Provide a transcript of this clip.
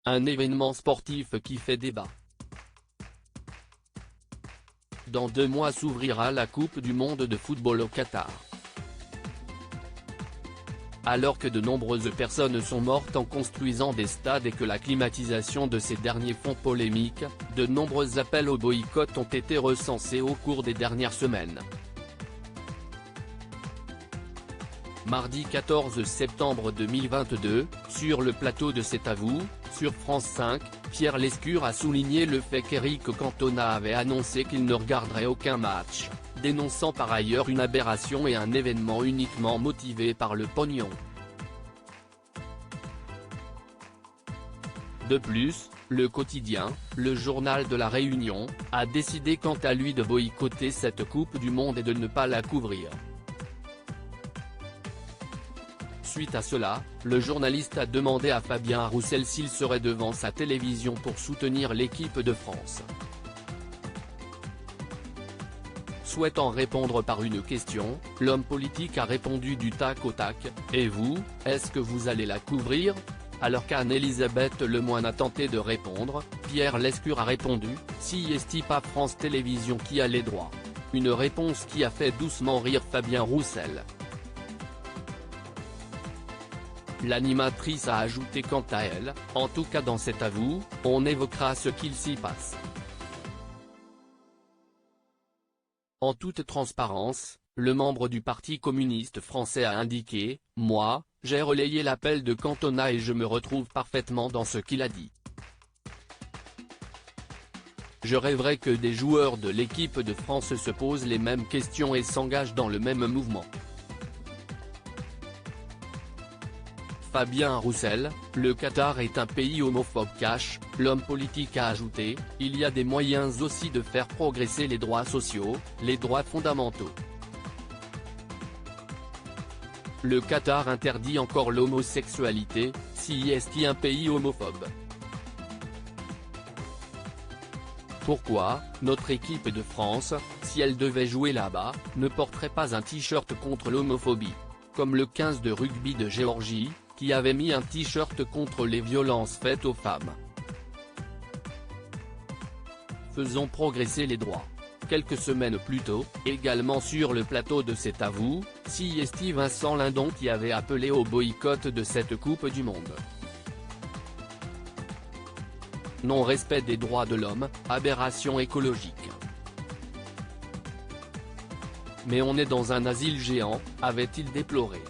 Un événement sportif qui fait débat. Dans 2 mois s'ouvrira la Coupe du monde de football au Qatar. Alors que de nombreuses personnes sont mortes en construisant des stades et que la climatisation de ces derniers font polémique, de nombreux appels au boycott ont été recensés au cours des dernières semaines. Mardi 14 septembre 2022, sur le plateau de C'est à vous, sur France 5, Pierre Lescure a souligné le fait qu'Éric Cantona avait annoncé qu'il ne regarderait aucun match, dénonçant par ailleurs une aberration et un événement uniquement motivé par le pognon. De plus, le quotidien, le journal de La Réunion, a décidé quant à lui de boycotter cette Coupe du monde et de ne pas la couvrir. Suite à cela, le journaliste a demandé à Fabien Roussel s'il serait devant sa télévision pour soutenir l'équipe de France. Souhaitant répondre par une question, l'homme politique a répondu du tac au tac, « Et vous, est-ce que vous allez la couvrir ?» Alors qu'Anne-Elisabeth Lemoine a tenté de répondre, Pierre Lescure a répondu, « Si est-ce pas France Télévisions qui a les droits ?» Une réponse qui a fait doucement rire Fabien Roussel. L'animatrice a ajouté quant à elle, « En tout cas dans C'est à vous, on évoquera ce qu'il s'y passe. » En toute transparence, le membre du Parti communiste français a indiqué, « Moi, j'ai relayé l'appel de Cantona et je me retrouve parfaitement dans ce qu'il a dit. Je rêverais que des joueurs de l'équipe de France se posent les mêmes questions et s'engagent dans le même mouvement. » Fabien Roussel, le Qatar est un pays homophobe cash, l'homme politique a ajouté, il y a des moyens aussi de faire progresser les droits sociaux, les droits fondamentaux. Le Qatar interdit encore l'homosexualité, si est un pays homophobe. Pourquoi, notre équipe de France, si elle devait jouer là-bas, ne porterait pas un t-shirt contre l'homophobie, comme le 15 de rugby de Géorgie, qui avait mis un t-shirt contre les violences faites aux femmes. Faisons progresser les droits. Quelques semaines plus tôt, également sur le plateau de C'est à vous, si est Vincent Lindon qui avait appelé au boycott de cette Coupe du monde. Non-respect des droits de l'homme, aberration écologique. Mais on est dans un asile géant, avait-il déploré.